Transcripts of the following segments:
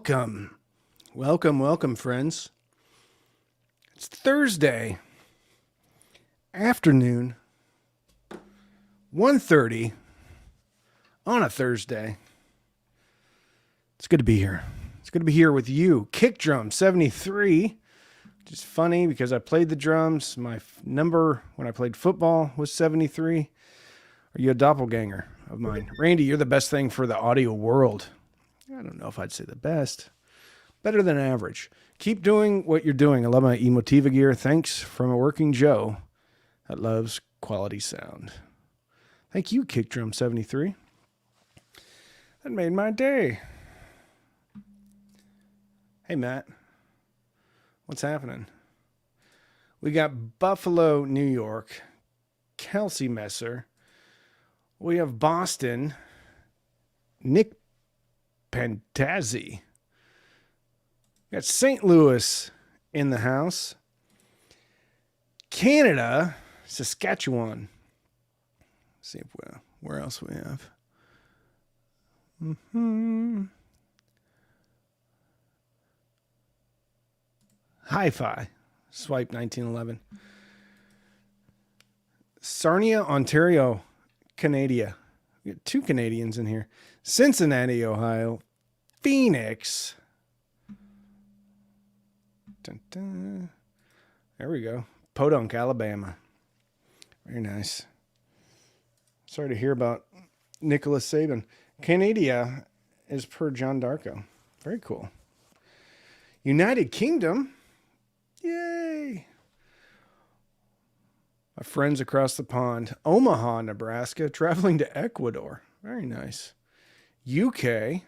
Welcome. Welcome, friends. It's Thursday afternoon, 1:30 on a Thursday. It's good to be here. It's good to be here with you. Kick drum 73, which is funny because I played the drums. My number when I played football was 73. Are you a doppelganger of mine? Randy, you're the best thing for the audio world. I don't know if I'd say the best. Better than average. Keep doing what you're doing. I love my Emotiva gear. Thanks from a working Joe that loves quality sound. Thank you, Kick Drum 73. That made my day. Hey, Matt. What's happening? We got Buffalo, New York. Kelsey Messer. We have Boston. Nick Pantazzi. We got St. Louis in the house. Canada, Saskatchewan. Let's see if where else we have. Hifi, Swipe 1911. Sarnia, Ontario, Canada. We got two Canadians in here. Cincinnati, Ohio. Phoenix. Dun, dun. There we go. Podunk, Alabama. Very nice. Sorry to hear about Nicholas Saban. Canada is per John Darko. Very cool. United Kingdom. Yay. My friends across the pond. Omaha, Nebraska. Traveling to Ecuador. Very nice. UK.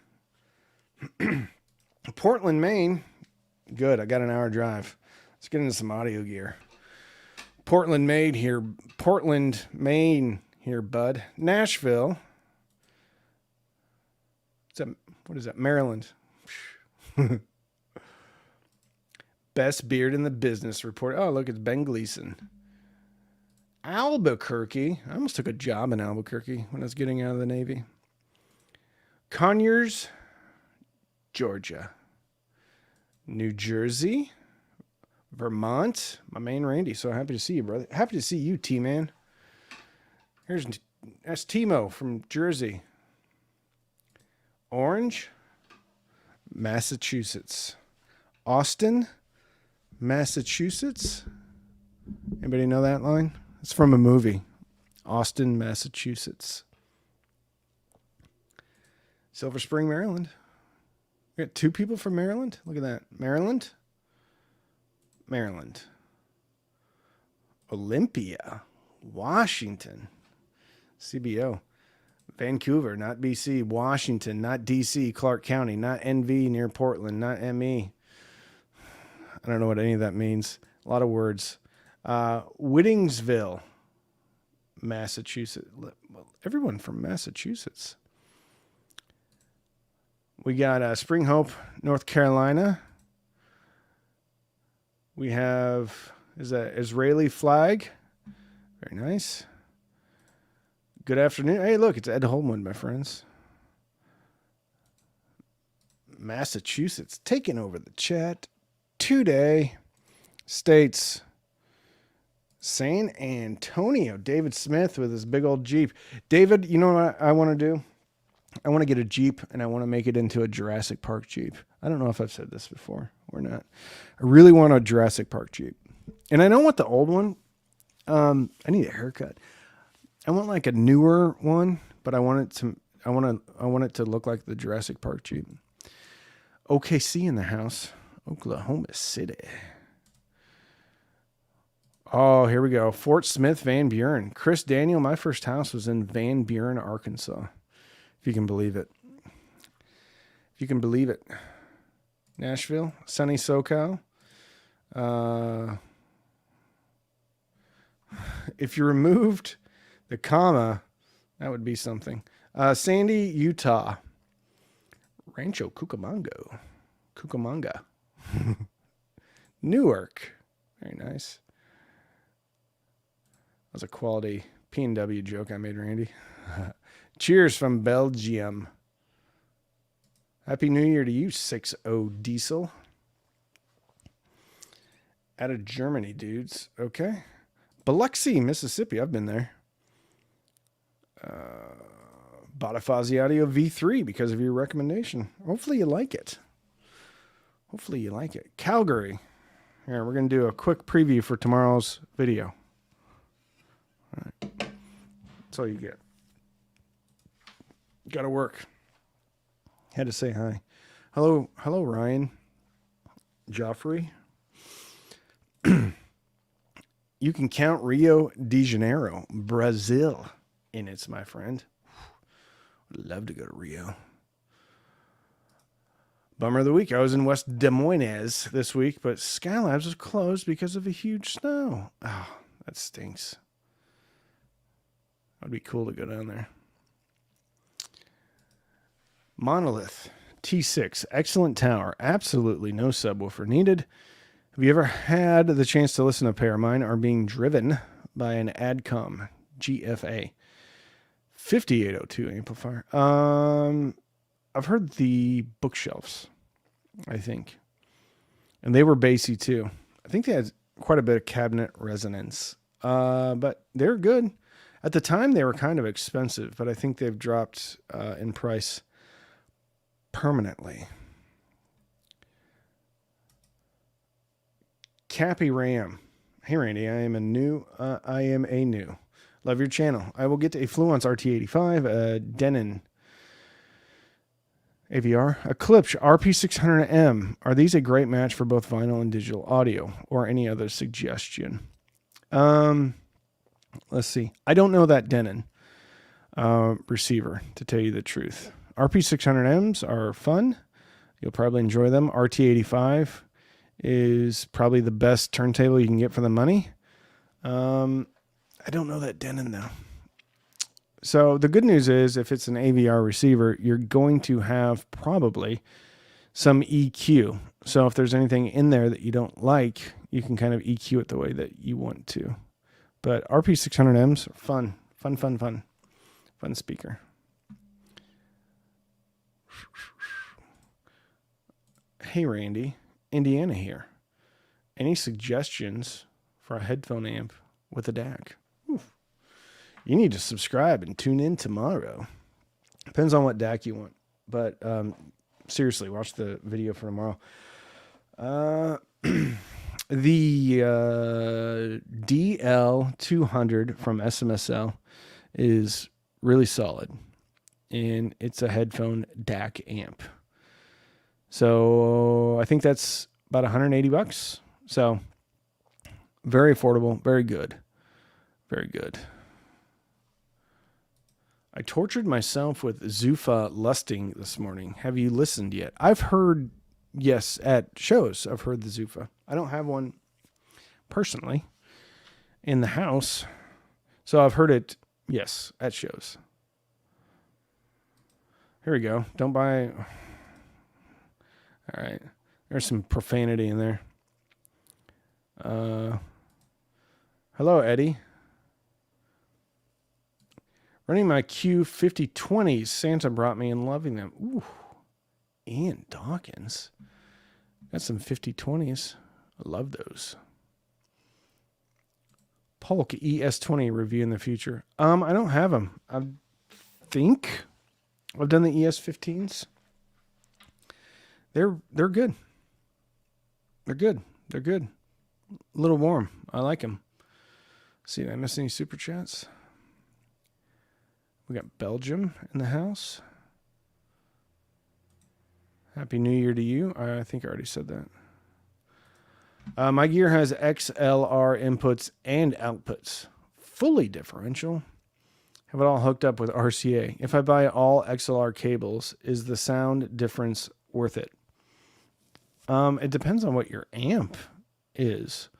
Portland, Maine. Good. I got an hour drive. Let's get into some audio gear. Portland, Maine here. Portland, Maine here, bud. Nashville. What is that? Maryland. Best beard in the business report. Oh, look, it's Ben Gleason. Albuquerque. I almost took a job in Albuquerque when I was getting out of the Navy. Conyers, Georgia. New Jersey. Vermont. My man Randy. So happy to see you, brother. Happy to see you, T-Man. That's Timo from Jersey. Orange, Massachusetts. Austin, Massachusetts. Anybody know that line? It's from a movie. Austin, Massachusetts. Silver Spring, Maryland. We got two people from Maryland. Look at that. Maryland. Olympia. Washington. CBO. Vancouver, not BC. Washington, not DC. Clark County, not NV near Portland, not ME. I don't know what any of that means. A lot of words. Whittingsville, Massachusetts. Everyone from Massachusetts. We got Spring Hope, North Carolina. We have, is that Israeli flag? Very nice. Good afternoon. Hey, look, it's Ed Holman, my friends. Massachusetts taking over the chat today. States. San Antonio. David Smith with his big old Jeep. David, you know what I want to do? I want to get a Jeep, and I want to make it into a Jurassic Park Jeep. I don't know if I've said this before or not. I really want a Jurassic Park Jeep. And I don't want the old one. I need a haircut. I want like a newer one, but I want it to look like the Jurassic Park Jeep. OKC in the house. Oklahoma City. Oh, here we go. Fort Smith, Van Buren. Chris Daniel, my first house was in Van Buren, Arkansas. If you can believe it. Nashville, sunny SoCal. If you removed the comma, that would be something. Sandy, Utah. Rancho Cucamonga. Newark. Very nice. That was a quality P&W joke I made, Randy. Cheers from Belgium. Happy New Year to you, 6-0 Diesel. Out of Germany, dudes. Okay. Biloxi, Mississippi. I've been there. Bought a Fozzy Audio V3 because of your recommendation. Hopefully you like it. Calgary. Here, we're going to do a quick preview for tomorrow's video. All right. That's all you get. Got to work. Had to say hi. Hello, Ryan. Joffrey. You can count Rio de Janeiro, Brazil, in it, my friend. Would love to go to Rio. Bummer of the week. I was in West Des Moines this week, but Skylabs was closed because of a huge snow. Oh, that stinks. That'd be cool to go down there. Monolith T6, excellent tower. Absolutely no subwoofer needed. Have you ever had the chance to listen to a pair of mine are being driven by an Adcom GFA 5802 amplifier? I've heard the bookshelves, I think. And they were bassy too. I think they had quite a bit of cabinet resonance. But they're good. At the time, they were kind of expensive, but I think they've dropped in price permanently. Cappy Ram. Hey, Randy, I am a new. Love your channel. I will get a Fluence RT85, a Denon AVR, a Klipsch RP600M. Are these a great match for both vinyl and digital audio, or any other suggestion? Let's see. I don't know that Denon receiver, to tell you the truth. RP600Ms are fun. You'll probably enjoy them. RT85 is probably the best turntable you can get for the money. I don't know that Denon, though. So the good news is if it's an AVR receiver, you're going to have probably some EQ. So if there's anything in there that you don't like, you can kind of EQ it the way that you want to. But RP600Ms are fun. Fun speaker. Hey, Randy. Indiana here. Any suggestions for a headphone amp with a DAC? Oof. You need to subscribe and tune in tomorrow. Depends on what DAC you want. But seriously, watch the video for tomorrow. The DL200 from SMSL is really solid. And it's a headphone DAC amp. So I think that's about $180. So very affordable, very good. Very good. I tortured myself with Zuffa Lusting this morning. Have you listened yet? I've heard, yes, at shows. I've heard the Zuffa. I don't have one personally in the house. So I've heard it, yes, at shows. Here we go. Don't buy... All right. There's some profanity in there. Hello, Eddie. Running my Q5020s. Santa brought me and loving them. Ooh. Ian Dawkins. Got some 5020s. I love those. Polk ES20 review in the future. I don't have them. I think I've done the ES15s. They're good. They're good. They're good. A little warm. I like them. See, did I miss any super chats? We got Belgium in the house. Happy New Year to you. I think I already said that. My gear has XLR inputs and outputs. Fully differential. Have it all hooked up with RCA. If I buy all XLR cables, is the sound difference worth it? It depends on what your amp is.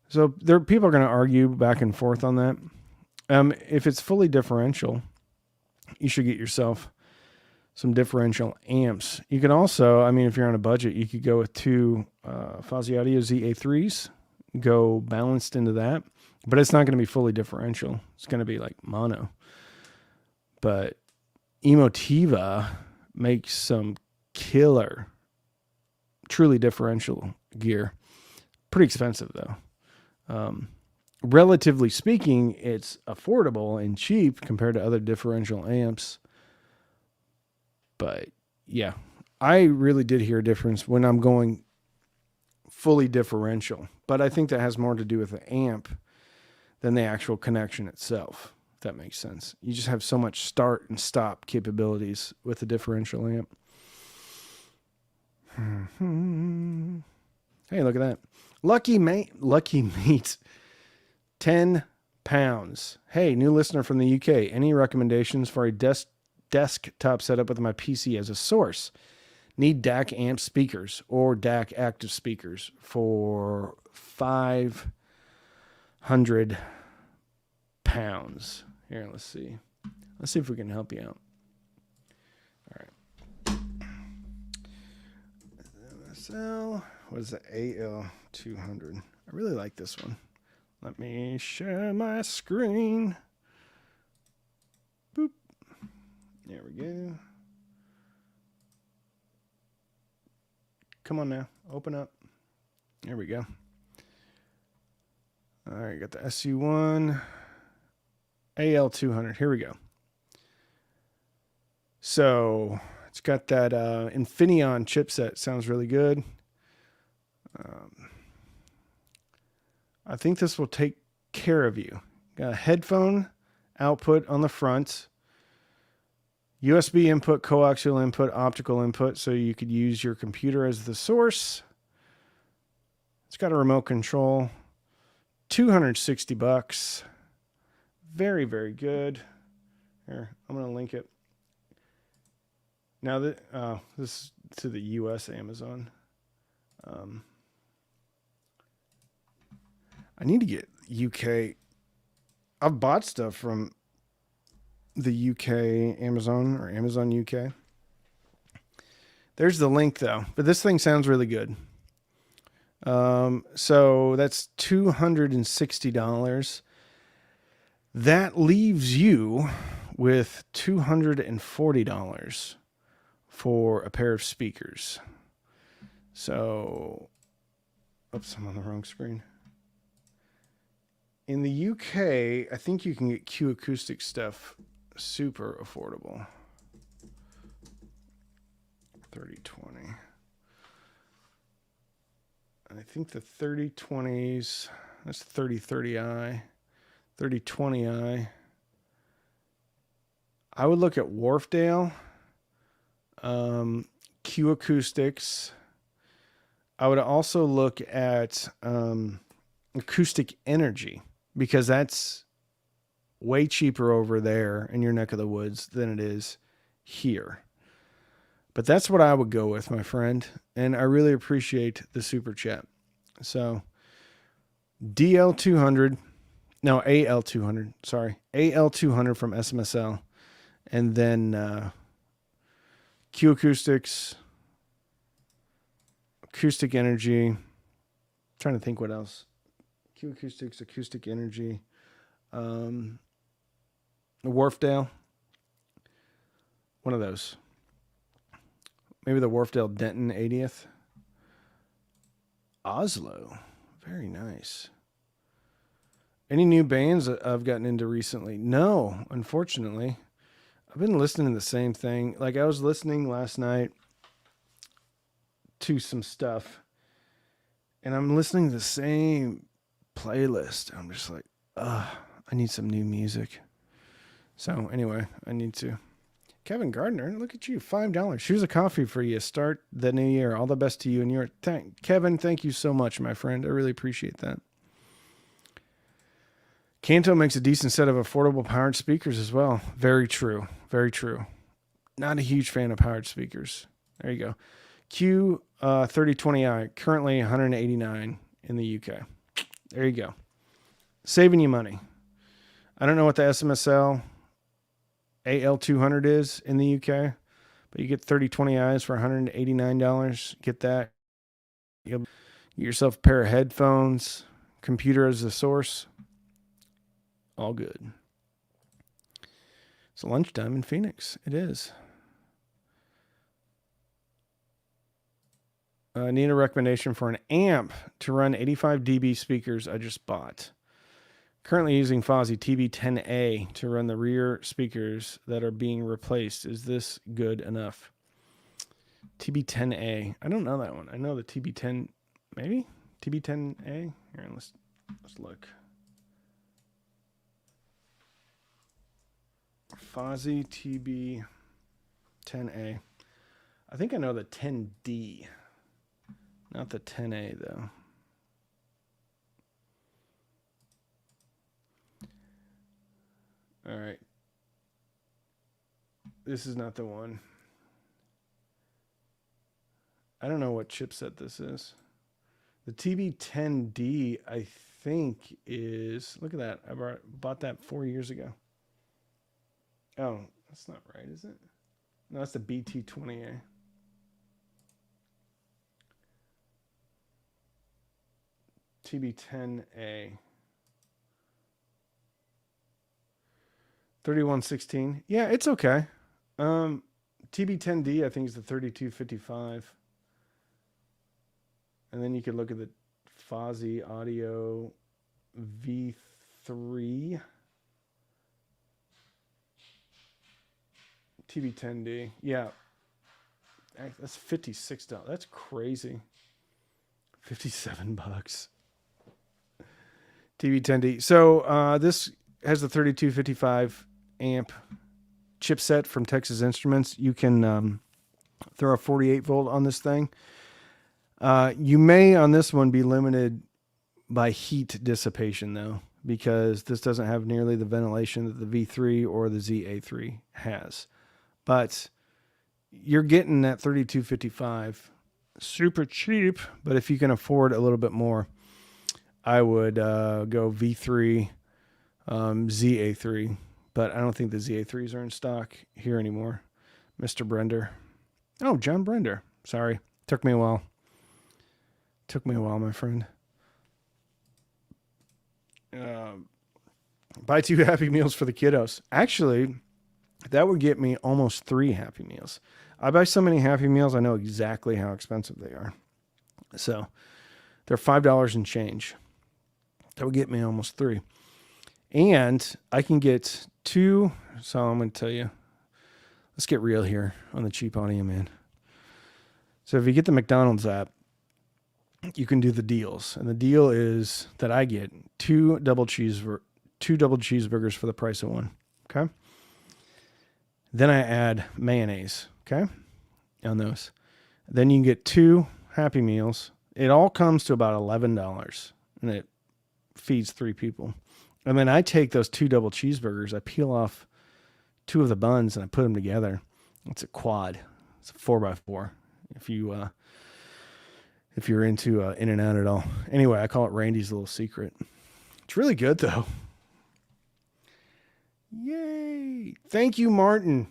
So people are going to argue back and forth on that. If it's fully differential, you should get yourself some differential amps. You can also, if you're on a budget, you could go with two Fozzy Audio ZA3s, go balanced into that. But it's not going to be fully differential. It's going to be like mono. But Emotiva make some killer, truly differential gear. Pretty expensive though. Relatively speaking, it's affordable and cheap compared to other differential amps. But yeah, I really did hear a difference when I'm going fully differential. But I think that has more to do with the amp than the actual connection itself, if that makes sense. You just have so much start and stop capabilities with the differential amp. Hey, look at that. Lucky Meat, 10 pounds. Hey, new listener from the UK. Any recommendations for a desktop setup with my PC as a source? Need DAC amp speakers or DAC active speakers for 500 pounds. Here, let's see. Let's see if we can help you out. All right. So, what is the AL200? I really like this one. Let me share my screen. Boop. There we go. Come on now. Open up. There we go. All right, got the SU1. AL200. Here we go. So it's got that Infineon chipset. Sounds really good. I think this will take care of you. Got a headphone output on the front. USB input, coaxial input, optical input, so you could use your computer as the source. It's got a remote control. $260. Very, very good. Here, I'm going to link it. Now that this is to the US Amazon. I need to get UK. I've bought stuff from the UK Amazon or Amazon UK. There's the link though, but this thing sounds really good. So that's $260. That leaves you with $240 for a pair of speakers. So, oops, I'm on the wrong screen. In the UK, I think you can get Q Acoustic stuff super affordable. 3020. I think the 3020s, that's 3030i, 3020i. I would look at Wharfdale, Q Acoustics. I would also look at Acoustic Energy, because that's way cheaper over there in your neck of the woods than it is here. But that's what I would go with, my friend. And I really appreciate the super chat. So AL200, sorry. AL200 from SMSL. And then Q Acoustics, Acoustic Energy. I'm trying to think what else. Q Acoustics, Acoustic Energy. Wharfdale. One of those. Maybe the Wharfdale Denton 80th. Oslo. Very nice. Any new bands that I've gotten into recently? No, unfortunately. I've been listening to the same thing. Like I was listening last night to some stuff, and I'm listening to the same playlist. I'm just like, I need some new music. So anyway, I need to. Kevin Gardner, look at you, $5. Here's a coffee for you. Start the new year. All the best to you and your Kevin. Thank you so much, my friend. I really appreciate that. Kanto makes a decent set of affordable powered speakers as well. Very true. Very true. Not a huge fan of powered speakers. There you go. Q 3020i, currently $189 in the UK. There you go. Saving you money. I don't know what the SMSL AL200 is in the UK, but you get 3020i's for $189. Get that. You'll get yourself a pair of headphones, computer as a source. All good. It's lunchtime in Phoenix. It is. I need a recommendation for an amp to run 85 dB speakers I just bought. Currently using Fozzy TB10A to run the rear speakers that are being replaced. Is this good enough? TB10A. I don't know that one. I know the TB10, maybe? TB10A? Here, let's look. Fozzy TB10A. I think I know the 10D. Not the 10A, though. All right. This is not the one. I don't know what chipset this is. The TB10D, I think, is... Look at that. I bought that 4 years ago. Oh, that's not right, is it? No, that's the BT20A. TB10A. 3116. Yeah, it's okay. TB10D, I think, is the 3255. And then you could look at the Fozzy Audio V3. TB10D. Yeah. That's $56. That's crazy. $57. TB10D. So this has the 3255 amp chipset from Texas Instruments. You can throw a 48 volt on this thing. You may on this one be limited by heat dissipation though, because this doesn't have nearly the ventilation that the V3 or the ZA3 has. But you're getting that 3255 super cheap, but if you can afford a little bit more, I would go V3, ZA3, but I don't think the ZA3s are in stock here anymore. Mr. Brender. Oh, John Brender. Sorry. Took me a while. My friend. Buy 2 Happy Meals for the kiddos. Actually, that would get me almost 3 Happy Meals. I buy so many Happy Meals, I know exactly how expensive they are. So they're $5 and change. That would get me almost 3. And I can get 2. So I'm going to tell you, let's get real here on the Cheap Audio Man. So if you get the McDonald's app, you can do the deals. And the deal is that I get 2 double cheeseburgers for the price of 1. Okay. Then I add mayonnaise. Okay. On those. Then you can get 2 Happy Meals. It all comes to about $11 and it feeds 3 people. And then I take those 2 double cheeseburgers, I peel off 2 of the buns and I put them together. It's a quad. It's a 4x4. If you're into In-N-Out at all. Anyway, I call it Randy's little secret. It's really good though. Yay. Thank you, Martin.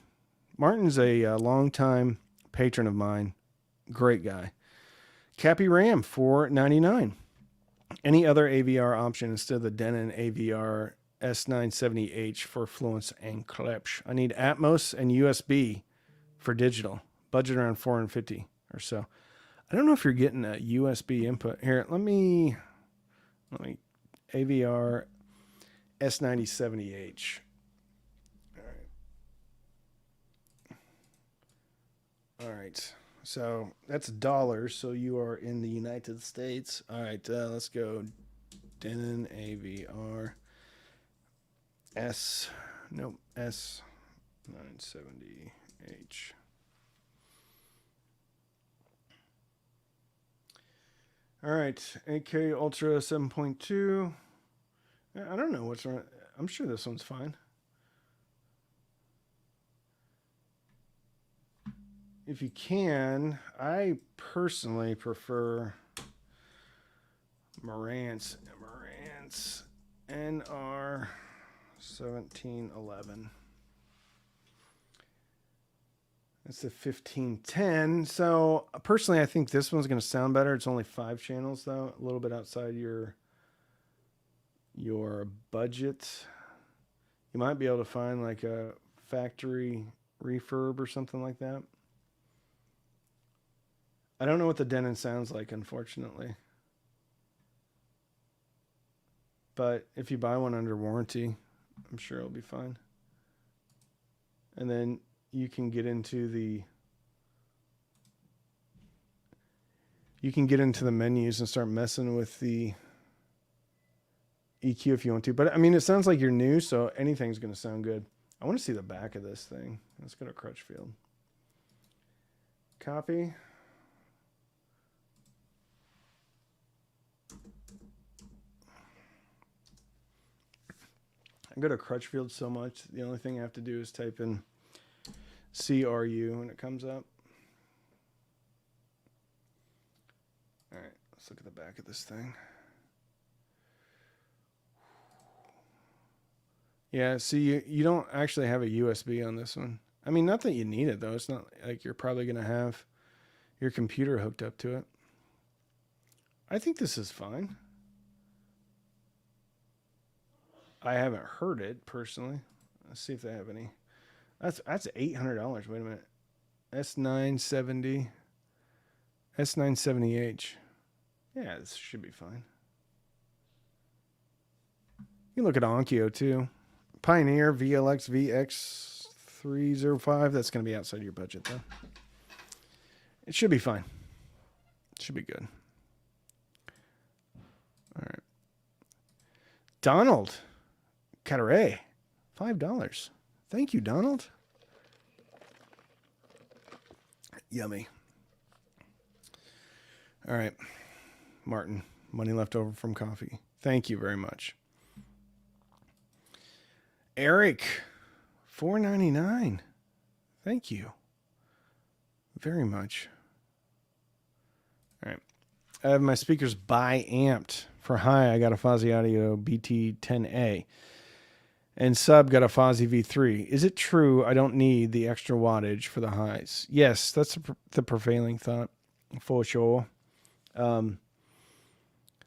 Martin's a longtime patron of mine. Great guy. Cappy Ram, $4.99. Any other AVR option instead of the Denon AVR S970H for Fluence and Klipsch? I need Atmos and USB for digital. Budget around $450 or so. I don't know if you're getting a USB input. Here, let me AVR S970H. All right. So that's dollars. So you are in the United States. All right. Let's go. Denon AVR S970H. All right. AK Ultra 7.2. I don't know what's wrong. I'm sure this one's fine. If you can, I personally prefer Marantz NR 1711. That's the 1510. So personally, I think this one's going to sound better. It's only 5 channels though, a little bit outside your budget. You might be able to find like a factory refurb or something like that. I don't know what the Denon sounds like, unfortunately. But if you buy one under warranty, I'm sure it'll be fine. And then you can get into the menus and start messing with the EQ if you want to. But I mean, it sounds like you're new, so anything's going to sound good. I want to see the back of this thing. Let's go to Crutchfield. Copy. I go to Crutchfield so much, the only thing I have to do is type in CRU and it comes up. All right, let's look at the back of this thing. Yeah, see, you don't actually have a USB on this one. I mean, not that you need it, though. It's not like you're probably going to have your computer hooked up to it. I think this is fine. I haven't heard it personally. Let's see if they have any. That's $800. Wait a minute. S970. S970H. Yeah, this should be fine. You can look at Onkyo too. Pioneer VLX VX305. That's going to be outside your budget though. It should be fine. It should be good. All right. Donald Carre, $5. Thank you, Donald. Yummy. All right. Martin, money left over from coffee. Thank you very much. Eric, $4.99. Thank you very much. All right. I have my speakers bi-amped. For high, I got a Fozzy Audio BT10A. And sub got a Fozzy V3. Is it true I don't need the extra wattage for the highs? Yes, that's the prevailing thought, for sure. Like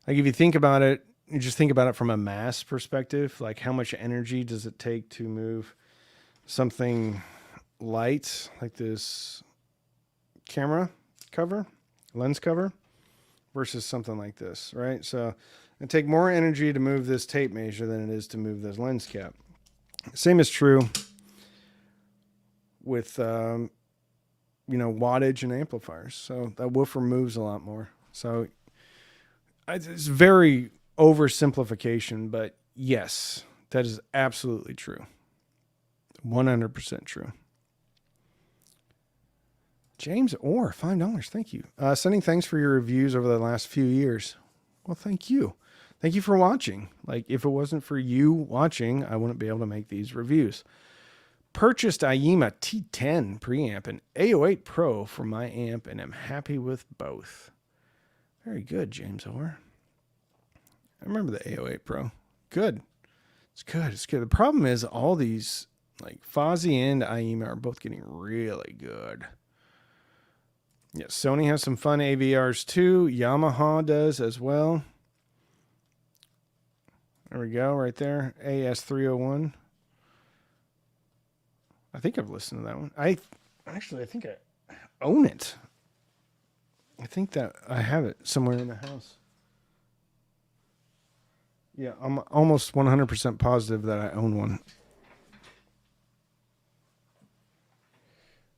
if you think about it, you just think about it from a mass perspective. Like how much energy does it take to move something light like this camera cover, lens cover, versus something like this, right? So it take more energy to move this tape measure than it is to move this lens cap. Same is true with wattage and amplifiers. So that woofer moves a lot more. So it's very oversimplification, but yes, that is absolutely true. 100% true. James Orr, $5. Thank you. Sending thanks for your reviews over the last few years. Well, thank you. Thank you for watching. Like, if it wasn't for you watching, I wouldn't be able to make these reviews. Purchased IEMA T10 preamp and A08 Pro for my amp, and I'm happy with both. Very good, James Orr. I remember the A08 Pro. Good. It's good. It's good. The problem is all these, like Fozzy and IEMA, are both getting really good. Yeah, Sony has some fun AVRs too. Yamaha does as well. There we go, right there. AS301. I think I've listened to that one. I think I own it. I think that I have it somewhere in the house. Yeah, I'm almost 100% positive that I own one.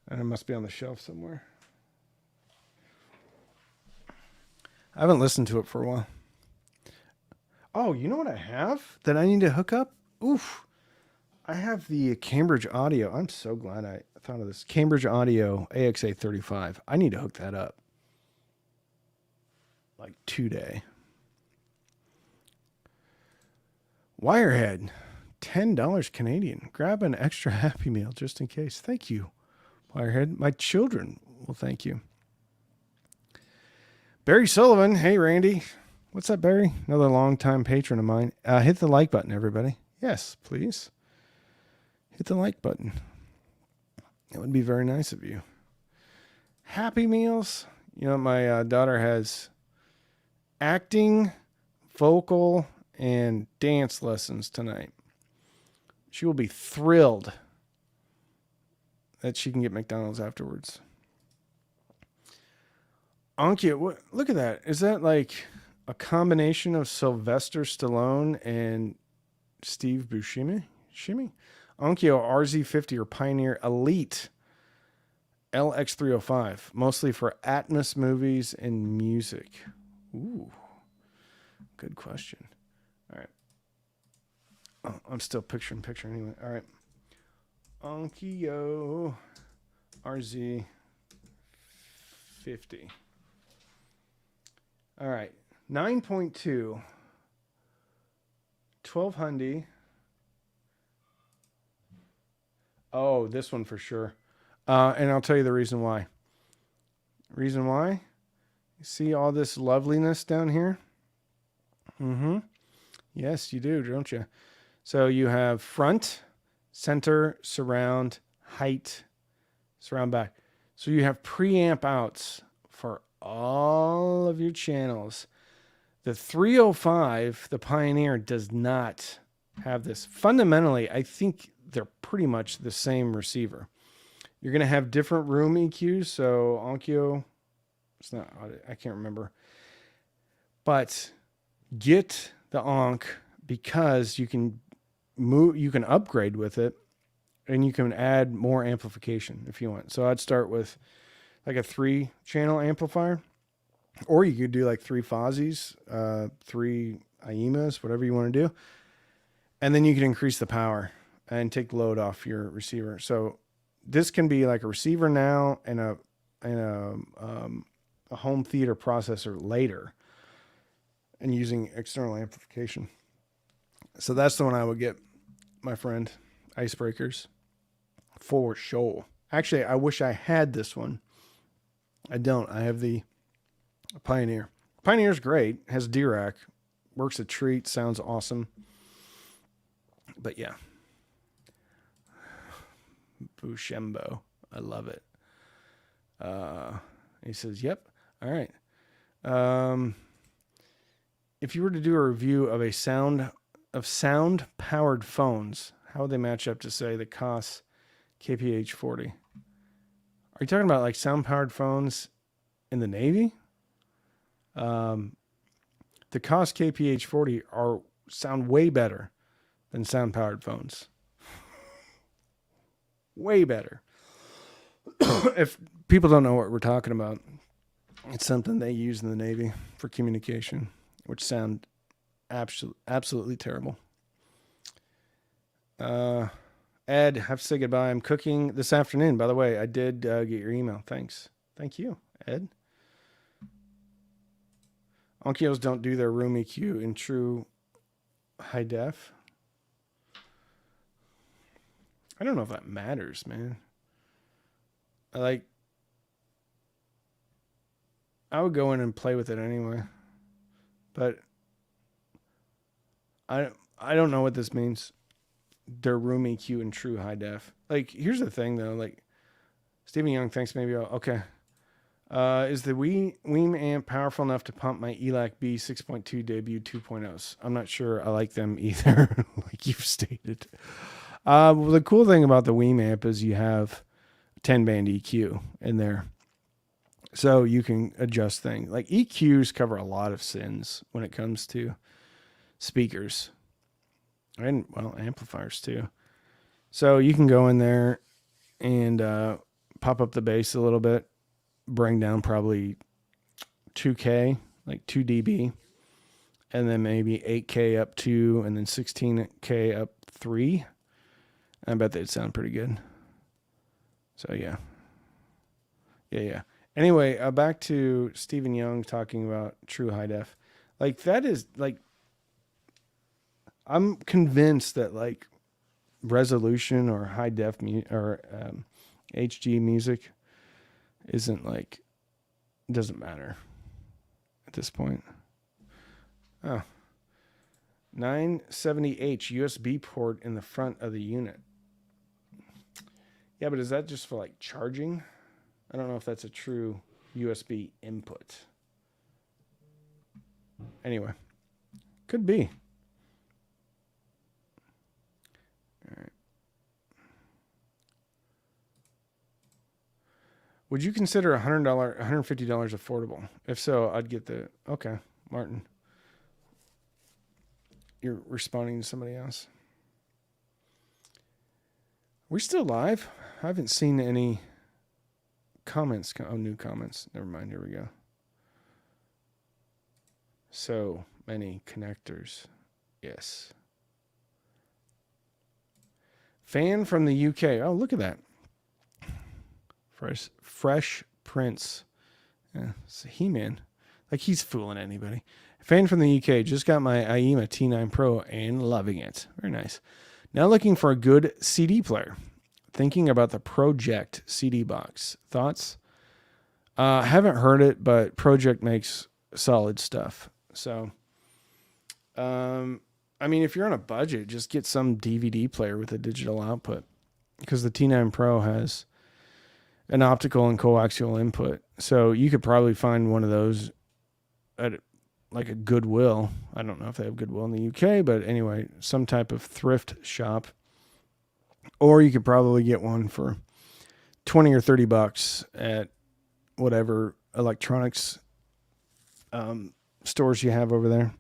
And it must be on the shelf somewhere. I haven't listened to it for a while. Oh, you know what I have that I need to hook up? Oof. I have the Cambridge Audio. I'm so glad I thought of this. Cambridge Audio AXA35. I need to hook that up. Like today. Wirehead. $10 Canadian. Grab an extra Happy Meal just in case. Thank you, Wirehead. My children will thank you. Barry Sullivan. Hey, Randy. What's up, Barry? Another longtime patron of mine. Hit the like button, everybody. Yes, please. Hit the like button. That would be very nice of you. Happy Meals. You know, my daughter has acting, vocal, and dance lessons tonight. She will be thrilled that she can get McDonald's afterwards. Onkyo, look at that. Is that like a combination of Sylvester Stallone and Steve Buscemi? Onkyo RZ50 or Pioneer Elite LX305, mostly for Atmos movies and music. Ooh, good question. All right. Oh, I'm still picture anyway. All right. Onkyo RZ50. All right. 9.2. 1200. Oh, this one for sure. And I'll tell you the reason why. Reason why? You see all this loveliness down here? Mm-hmm. Yes, you do, don't you? So you have front, center, surround, height, surround back. So you have preamp outs for all of your channels. The 305, the Pioneer, does not have this. Fundamentally, I think they're pretty much the same receiver. You're going to have different room EQs. So Onkyo, it's not, I can't remember. But get the Onk because you can upgrade with it and you can add more amplification if you want. So I'd start with like a 3-channel amplifier, or you could do like 3 Fozzies, 3 IEMAs, whatever you want to do. And then you can increase the power and take load off your receiver. So this can be like a receiver now and a home theater processor later, and using external amplification. So that's the one I would get, my friend. Icebreakers for sure. Actually, I wish I had this one. I don't. I have the Pioneer. Pioneer's great. Has D-Rack. Works a treat. Sounds awesome. But yeah. Bushembo. I love it. He says, yep. All right. If you were to do a review of sound powered phones, how would they match up to say the Koss KPH40? Are you talking about like sound powered phones in the Navy? The Koss KPH40 sound way better than sound powered phones. Way better. If people don't know what we're talking about, it's something they use in the Navy for communication, which sound absolutely terrible. Ed, have to say goodbye. I'm cooking this afternoon. By the way, I did get your email. Thanks. Thank you, Ed. Onkyos don't do their room EQ in true high def. I don't know if that matters, man. I would go in and play with it anyway. But I don't know what this means. Their room EQ in true high def. Like, here's the thing though. Like, Stephen Young thinks maybe okay. Is the Weem amp powerful enough to pump my ELAC B 6.2 debut 2.0s? I'm not sure I like them either, like you've stated. Well, the cool thing about the Weem amp is you have 10-band EQ in there. So you can adjust things. Like EQs cover a lot of sins when it comes to speakers. And, well, amplifiers too. So you can go in there and pop up the bass a little bit. Bring down probably 2K, like 2 dB. And then maybe 8K up 2, and then 16K up 3. I bet they'd sound pretty good. So, yeah. Yeah. Anyway, back to Stephen Young talking about true high def. Like, that is, like, I'm convinced that, like, resolution or high def HG music isn't, like, doesn't matter at this point. Oh. 970H USB port in the front of the unit. Yeah, but is that just for, like, charging? I don't know if that's a true USB input. Anyway, could be. All right. Would you consider $150 affordable? If so, I'd get the, okay, Martin. You're responding to somebody else. We're still live. I haven't seen any comments. Oh, new comments. Never mind. Here we go. So many connectors. Yes. Fan from the UK. Oh, look at that. Fresh Prince. Yeah, it's a He-Man. Like he's fooling anybody. Fan from the UK. Just got my IEMA T9 Pro and loving it. Very nice. Now looking for a good CD player. Thinking about the Project CD box. Thoughts? Haven't heard it, but Project makes solid stuff. So, I mean, if you're on a budget, just get some DVD player with a digital output, because the T9 Pro has an optical and coaxial input. So you could probably find one of those at like a Goodwill. I don't know if they have Goodwill in the UK, but anyway, some type of thrift shop. Or you could probably get one for 20 or 30 bucks at whatever electronics stores you have over there.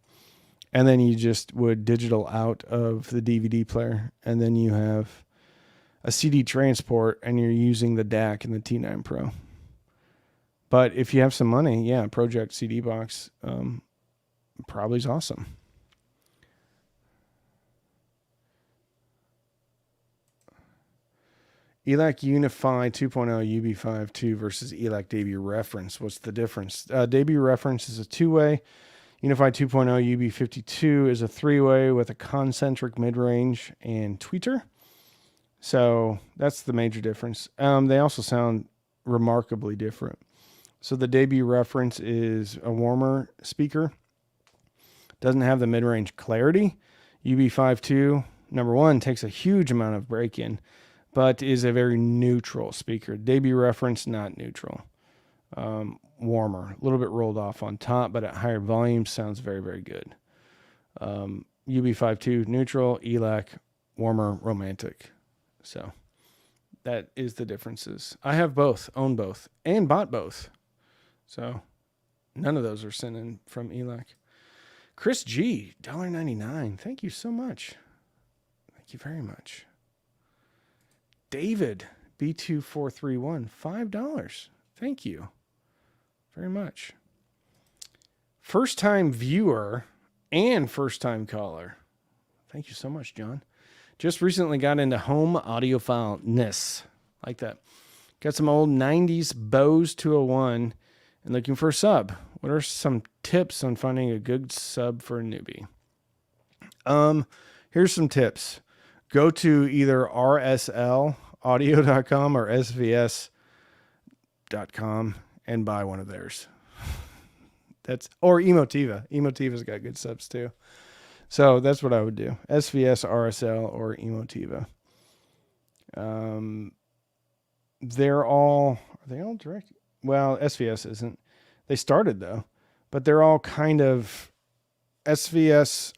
And then you just would digital out of the DVD player. And then you have a CD transport and you're using the DAC in the T9 Pro. But if you have some money, yeah, Project CD box probably is awesome. ELAC Unify 2.0 UB52 versus ELAC Debut Reference. What's the difference? Debut Reference is a two-way. Unify 2.0 UB52 is a three-way with a concentric mid-range and tweeter. So that's the major difference. They also sound remarkably different. So the Debut Reference is a warmer speaker. Doesn't have the mid-range clarity. UB52, number one, takes a huge amount of break-in, but is a very neutral speaker. Debut Reference, not neutral. Warmer, a little bit rolled off on top, but at higher volume sounds very, very good. UB52, neutral. ELAC, warmer, romantic. So that is the differences. I have both, own both, and bought both. So none of those are sent in from ELAC. Chris G, $1.99. Thank you so much. Thank you very much. David, B2431, $5. Thank you very much. First time viewer and first time caller. Thank you so much, John. Just recently got into home audiophile-ness. Like that. Got some old 90s Bose 201 and looking for a sub. What are some tips on finding a good sub for a newbie? Here's some tips. Go to either rslaudio.com or svs.com and buy one of theirs. Or Emotiva. Emotiva's got good subs too. So that's what I would do. SVS, RSL, or Emotiva. Are they all direct? Well, SVS isn't. They started though, but they're all kind of SVS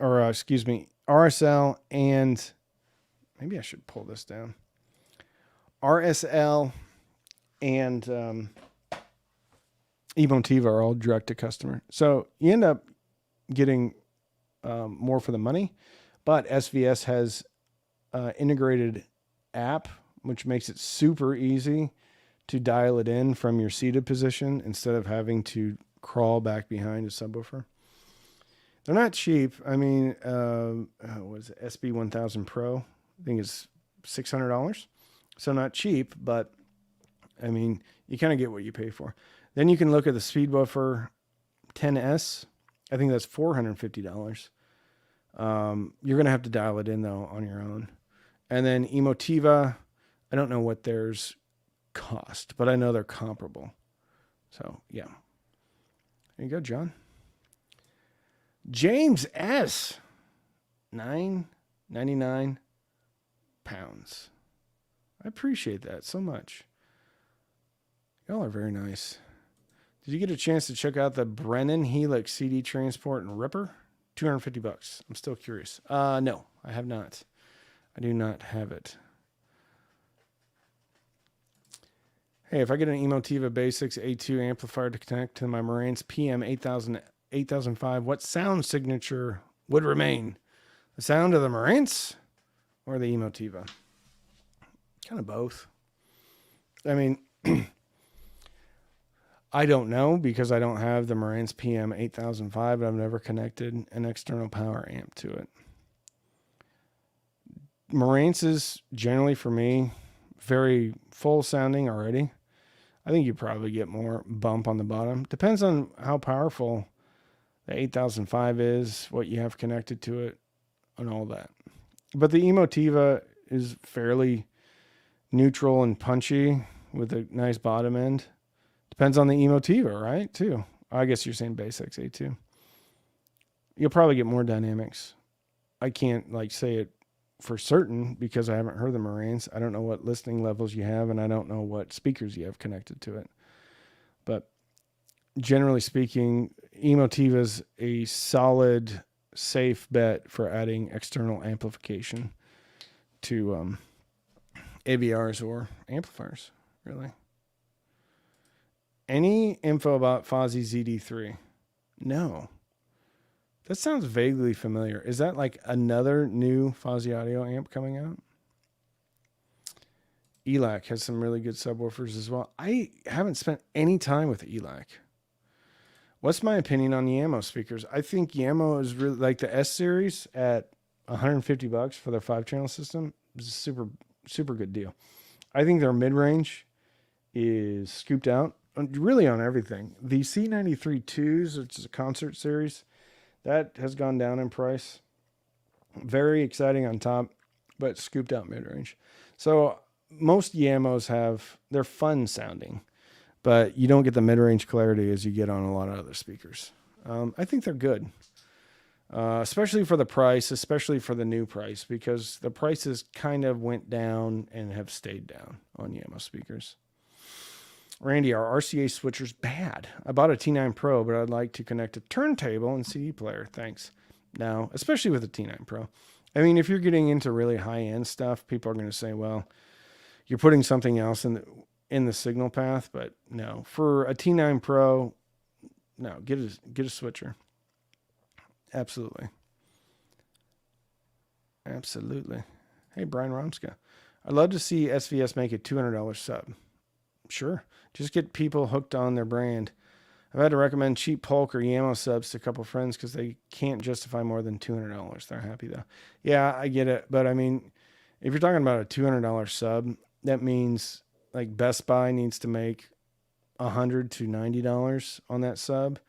RSL, and maybe I should pull this down. RSL and Emotiva are all direct to customer. So you end up getting more for the money, but SVS has integrated app, which makes it super easy to dial it in from your seated position instead of having to crawl back behind a subwoofer. They're not cheap. I mean, what is it? SB1000 Pro, I think it's $600. So not cheap, but I mean, you kind of get what you pay for. Then you can look at the Speedwoofer 10S. I think that's $450. You're going to have to dial it in though on your own. And then Emotiva, I don't know what theirs cost, but I know they're comparable. So yeah. There you go, John. James S. £9.99. I appreciate that so much. Y'all are very nice. Did you get a chance to check out the Brennan Helix CD transport and ripper? $250. I'm still curious. No, I have not. I do not have it. Hey, if I get an Emotiva Basics A2 amplifier to connect to my Marantz PM 8005, what sound signature would remain? The sound of the Marantz or the Emotiva? Kind of both. I mean, I don't know because I don't have the Marantz PM 8005, but I've never connected an external power amp to it. Marantz is generally, for me, very full sounding already. I think you probably get more bump on the bottom. Depends on how powerful the 8005 is, what you have connected to it, and all that. But the Emotiva is fairly neutral and punchy with a nice bottom end. Depends on the Emotiva, right? Too. I guess you're saying Basics A2. You'll probably get more dynamics. I can't say it for certain because I haven't heard the Marantz. I don't know what listening levels you have, and I don't know what speakers you have connected to it. But generally speaking, Emotiva is a solid, safe bet for adding external amplification to AVRs or amplifiers, really. Any info about Fozzy ZD3? No. That sounds vaguely familiar. Is that like another new Fozzy Audio amp coming out? ELAC has some really good subwoofers as well. I haven't spent any time with ELAC. What's my opinion on Yamo speakers? I think Yamo is really like the S series at $150 for their 5-channel system. It's a super, super good deal. I think their mid-range is scooped out really on everything. The C93-2s, which is a concert series, that has gone down in price. Very exciting on top, but scooped out mid-range. So most Yamos they're fun sounding, but you don't get the mid-range clarity as you get on a lot of other speakers. I think they're good, especially for the price, especially for the new price, because the prices kind of went down and have stayed down on Yamo speakers. Randy, are RCA switchers bad? I bought a T9 Pro, but I'd like to connect a turntable and CD player. Thanks. No, especially with a T9 Pro. I mean, if you're getting into really high-end stuff, people are going to say, well, you're putting something else in the signal path, but no. For a T9 Pro, no, get a switcher. Absolutely. Absolutely. Hey, Brian Romska. I'd love to see SVS make a $200 sub. Sure. Just get people hooked on their brand. I've had to recommend cheap Polk or Yamo subs to a couple friends because they can't justify more than $200. They're happy though. Yeah, I get it. But I mean, if you're talking about a $200 sub, that means like Best Buy needs to make $100 to $90 on that sub.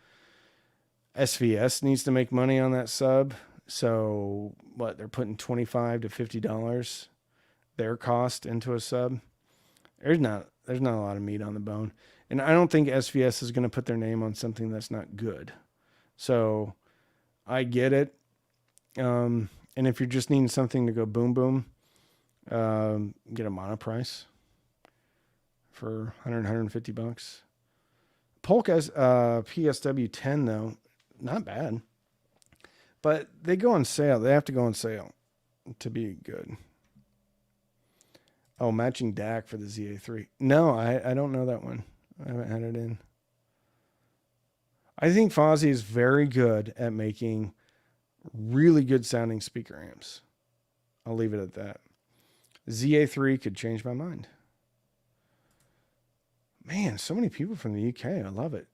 SVS needs to make money on that sub. So what, they're putting $25 to $50 their cost into a sub. There's not a lot of meat on the bone. And I don't think SVS is going to put their name on something that's not good. So I get it. And if you're just needing something to go boom, boom, get a monoprice for $150. Polk has PSW 10 though. Not bad. But they go on sale. They have to go on sale to be good. Oh, matching DAC for the ZA3. No, I don't know that one. I haven't had it in. I think Fozzy is very good at making really good sounding speaker amps. I'll leave it at that. ZA3 could change my mind. Man, so many people from the UK. I love it.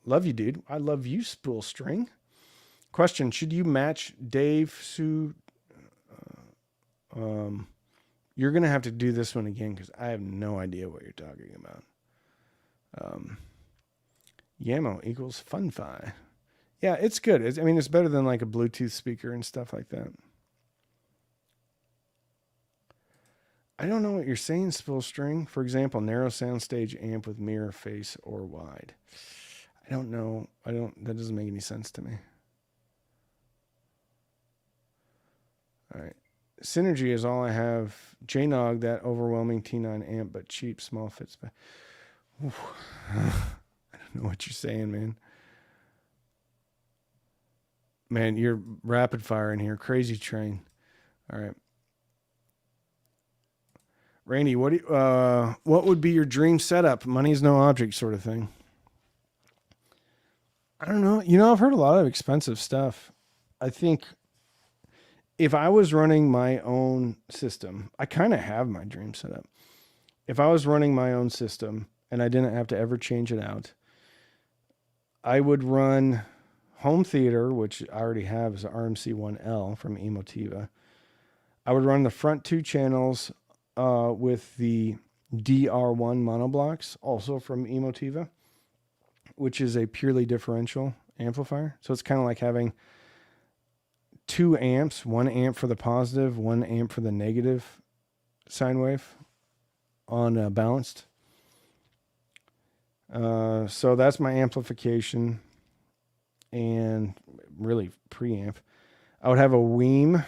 Love you, dude. I love you, Spool String. Question, should you match Dave Sue? You're going to have to do this one again because I have no idea what you're talking about. Yamo equals Funfi. Yeah, it's good. It's better than like a Bluetooth speaker and stuff like that. I don't know what you're saying, Spool String. For example, narrow soundstage amp with mirror face or wide. I don't know. That doesn't make any sense to me. All right. Synergy is all I have. JNOG, that overwhelming T9 amp, but cheap, small fits. I don't know what you're saying, man. Man, you're rapid fire in here. Crazy train. All right. Randy, what would be your dream setup? Money's no object sort of thing. I don't know. I've heard a lot of expensive stuff. I think if I was running my own system, I kind of have my dream setup. If I was running my own system and I didn't have to ever change it out, I would run home theater, which I already have as an RMC1L from Emotiva. I would run the front two channels with the DR1 monoblocks, also from Emotiva, which is a purely differential amplifier. So it's kind of like having 2 amps, 1 amp for the positive, 1 amp for the negative sine wave on balanced. So that's my amplification and really preamp. I would have a Weem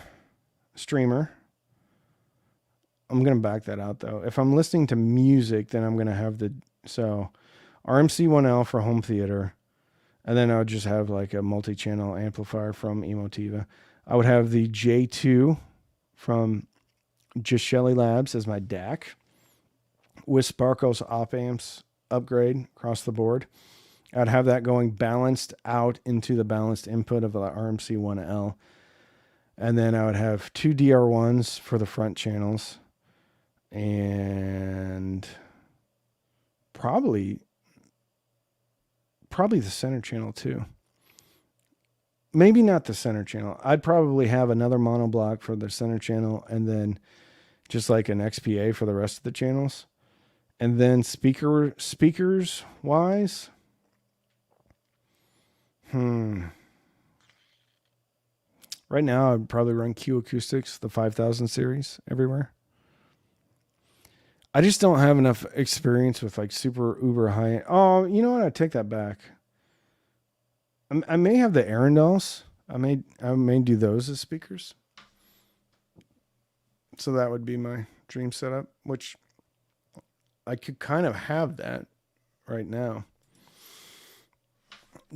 streamer. I'm going to back that out though. If I'm listening to music, then I'm going to have RMC1L for home theater. And then I would just have like a multi-channel amplifier from Emotiva. I would have the J2 from Just Shelly Labs as my DAC with Sparkos op amps upgrade across the board. I'd have that going balanced out into the balanced input of the RMC1L. And then I would have 2 DR1s for the front channels and probably the center channel too. Maybe not the center channel. I'd probably have another monoblock for the center channel and then just like an XPA for the rest of the channels. And then speakers wise, right now I'd probably run Q Acoustics, the 5000 series everywhere. I just don't have enough experience with like super uber high. Oh, you know what? I take that back. I may have the Arundel's. I may do those as speakers. So that would be my dream setup, which I could kind of have that right now.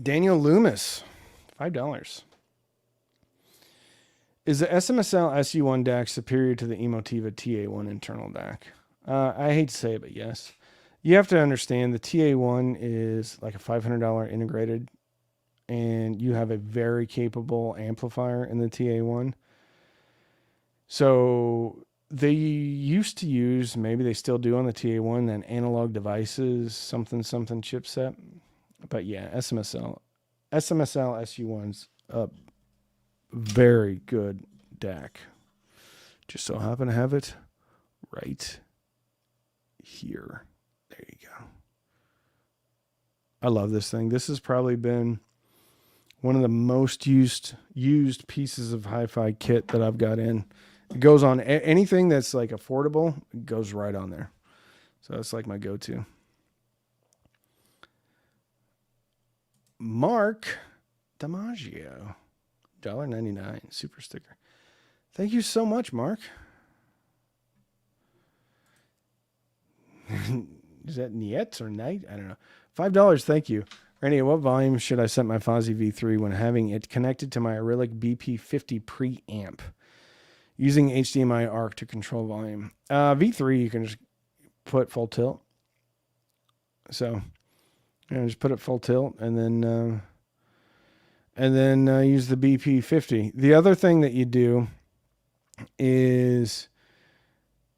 Daniel Loomis, $5. Is the SMSL SU1 DAC superior to the Emotiva TA1 internal DAC? I hate to say it, but yes. You have to understand the TA1 is like a $500 integrated, and you have a very capable amplifier in the TA1. So they used to use, maybe they still do on the TA1, an analog devices, something chipset. But yeah, SMSL SU1's a very good DAC. Just so happen to have it right here. There you go. I love this thing. This has probably been one of the most used pieces of hi-fi kit that I've got in. It goes on anything that's like affordable, it goes right on there. So that's like my go-to. Mark DiMaggio, $1.99 super sticker. Thank you so much, Mark. Is that Niet or Night? I don't know. $5, thank you. Randy, at what volume should I set my Fozzy V3 when having it connected to my Arylic BP50 preamp? Using HDMI ARC to control volume. V3, you can just put full tilt. So, just put it full tilt and then use the BP50. The other thing that you do is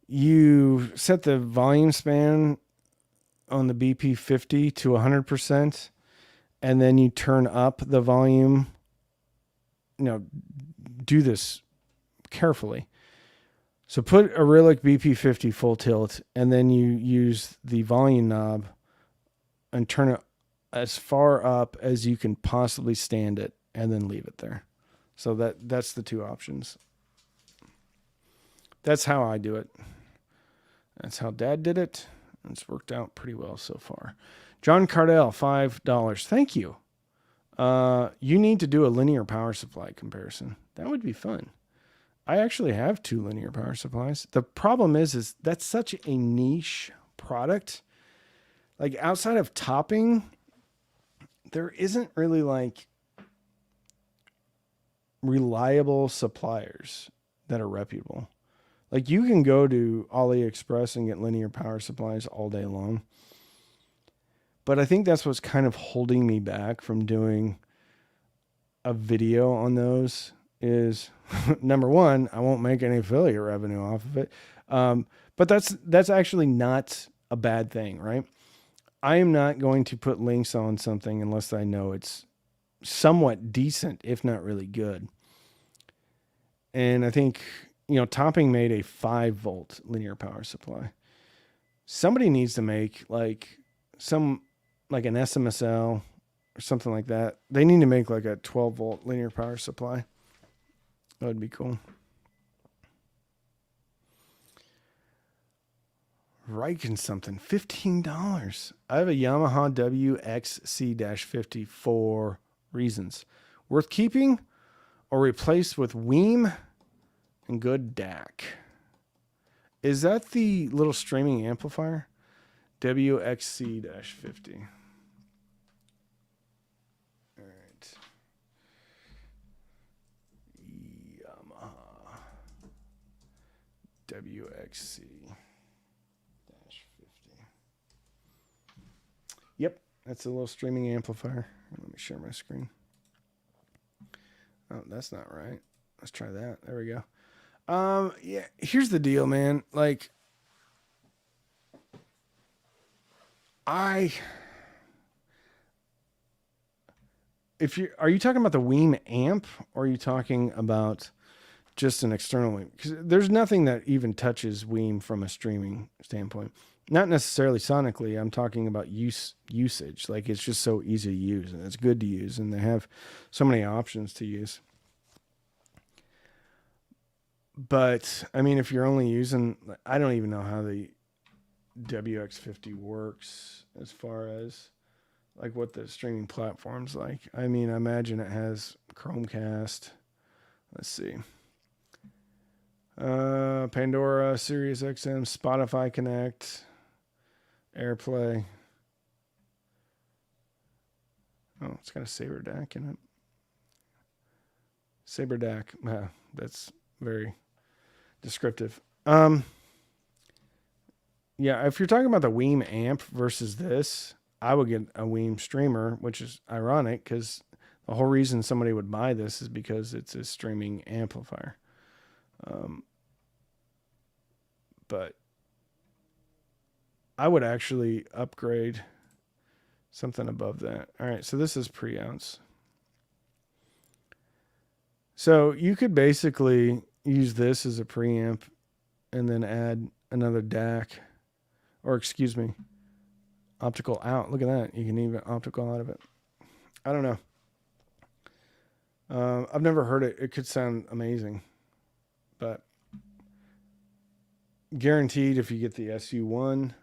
you set the volume span on the BP50 to 100%, and then you turn up the volume. Do this carefully. So put Arylic BP50 full tilt, and then you use the volume knob and turn it as far up as you can possibly stand it, and then leave it there. So that's the two options. That's how I do it. That's how Dad did it. It's worked out pretty well so far. John Cardell, $5. Thank you. You need to do a linear power supply comparison. That would be fun. I actually have 2 linear power supplies. The problem is that's such a niche product. Like outside of topping, there isn't really like reliable suppliers that are reputable. Like you can go to AliExpress and get linear power supplies all day long. But I think that's what's kind of holding me back from doing a video on those is number one, I won't make any affiliate revenue off of it. But that's actually not a bad thing, right? I am not going to put links on something unless I know it's somewhat decent, if not really good. And I think, Topping made a 5-volt linear power supply. Somebody needs to make like an SMSL or something like that. They need to make like a 12-volt linear power supply. That would be cool. Riken something, $15. I have a Yamaha WXC-50 for reasons. Worth keeping or replaced with Weem and good DAC. Is that the little streaming amplifier? WXC-50. All right. Yamaha WXC-50. Yep, that's a little streaming amplifier. Let me share my screen. Oh, that's not right. Let's try that. There we go. Yeah, here's the deal, man. Like, are you talking about the Weem amp, or are you talking about just an external Weem? Because there's nothing that even touches Weem from a streaming standpoint. Not necessarily sonically. I'm talking about usage. Like, it's just so easy to use, and it's good to use, and they have so many options to use. But I mean, if you're only using, I don't even know how the WX50 works as far as like what the streaming platform's like. I mean, I imagine it has Chromecast. Let's see. Pandora, Sirius XM, Spotify Connect, AirPlay. Oh, it's got a Saber DAC in it. Saber DAC. That's very descriptive. Yeah, if you're talking about the Weem amp versus this, I would get a Weem streamer, which is ironic because the whole reason somebody would buy this is because it's a streaming amplifier. But I would actually upgrade something above that. All right, so this is pre-ounce. So you could basically use this as a preamp and then add another DAC, or excuse me, optical out. Look at that. You can even optical out of it. I don't know. I've never heard it. It could sound amazing, but guaranteed if you get the SU1,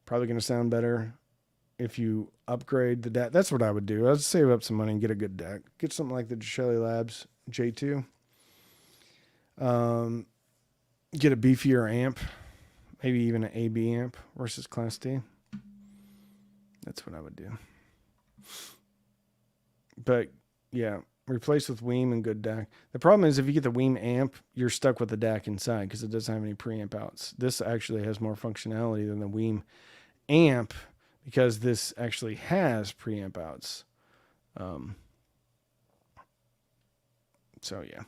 probably going to sound better. If you upgrade the DAC, that's what I would do. I'd save up some money and get a good DAC. Get something like the Shelly Labs J2. Get a beefier amp, maybe even an AB amp versus Class D. That's what I would do. But yeah, replace with Weem and good DAC. The problem is if you get the Weem amp, you're stuck with the DAC inside because it doesn't have any preamp outs. This actually has more functionality than the Weem amp because this actually has preamp outs. So yeah.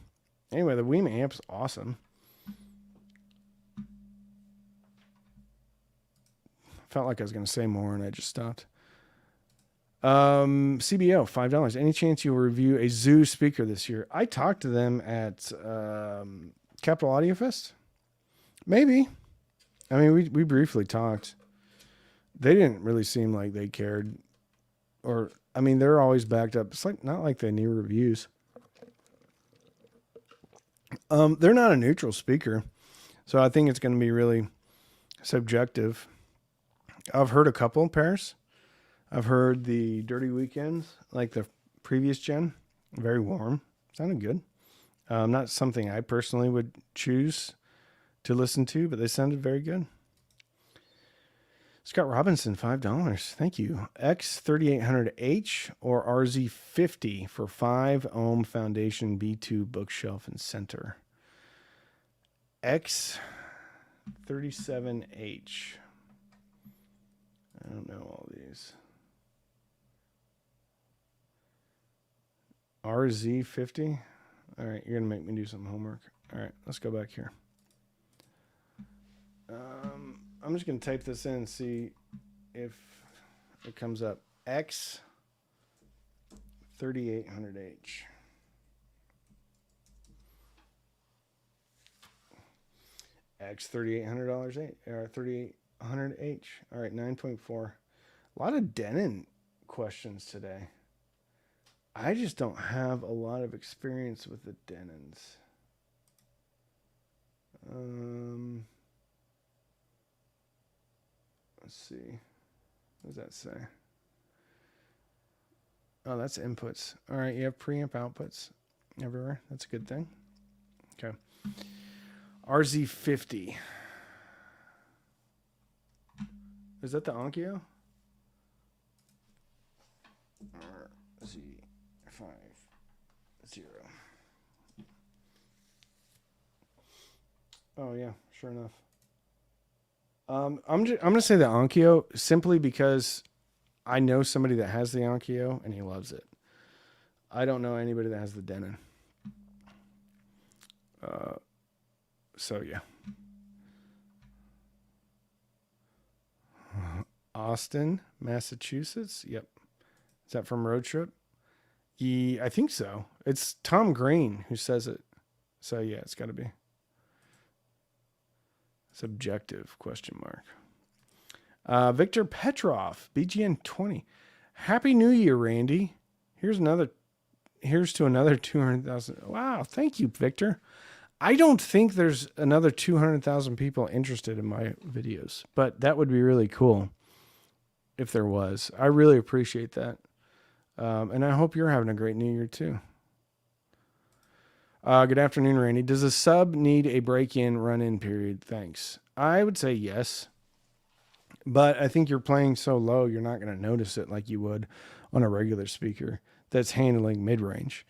Anyway, the Weem amp's awesome. Felt like I was going to say more and I just stopped. CBO, $5. Any chance you'll review a Zoo speaker this year? I talked to them at Capital Audio Fest. Maybe. I mean, we briefly talked. They didn't really seem like they cared. Or, I mean, they're always backed up. It's like not like they need reviews. They're not a neutral speaker. So I think it's going to be really subjective. I've heard a couple pairs. I've heard the Dirty Weekends, like the previous gen, very warm. Sounded good. Not something I personally would choose to listen to, but they sounded very good. Scott Robinson, $5. Thank you. X3800H or RZ50 for 5 ohm foundation B2 bookshelf and center. X37H. I don't know all these. RZ50. All right, you're going to make me do some homework. All right, let's go back here. I'm just going to type this in and see if it comes up. X3800H. X$3,800 or 3,800H. All right, 9.4. A lot of Denon questions today. I just don't have a lot of experience with the Denons. Let's see. What does that say? Oh, that's inputs. All right, you have preamp outputs everywhere. That's a good thing. Okay. RZ50. Is that the Onkyo? RZ50. Oh yeah, sure enough. I'm gonna say the Onkyo simply because I know somebody that has the Onkyo and he loves it. I don't know anybody that has the Denon. So yeah. Austin, Massachusetts. Yep. Is that from Road Trip? I think so. It's Tom Green who says it. So yeah, it's got to be. Subjective question mark. Victor Petrov, BGN 20. Happy New Year, Randy. Here's to another 200,000. Wow, thank you, Victor. I don't think there's another 200,000 people interested in my videos, but that would be really cool if there was. I really appreciate that. And I hope you're having a great New Year too. Good afternoon, Randy. Does a sub need a break-in, run-in period? Thanks. I would say yes. But I think you're playing so low, you're not going to notice it like you would on a regular speaker that's handling mid-range.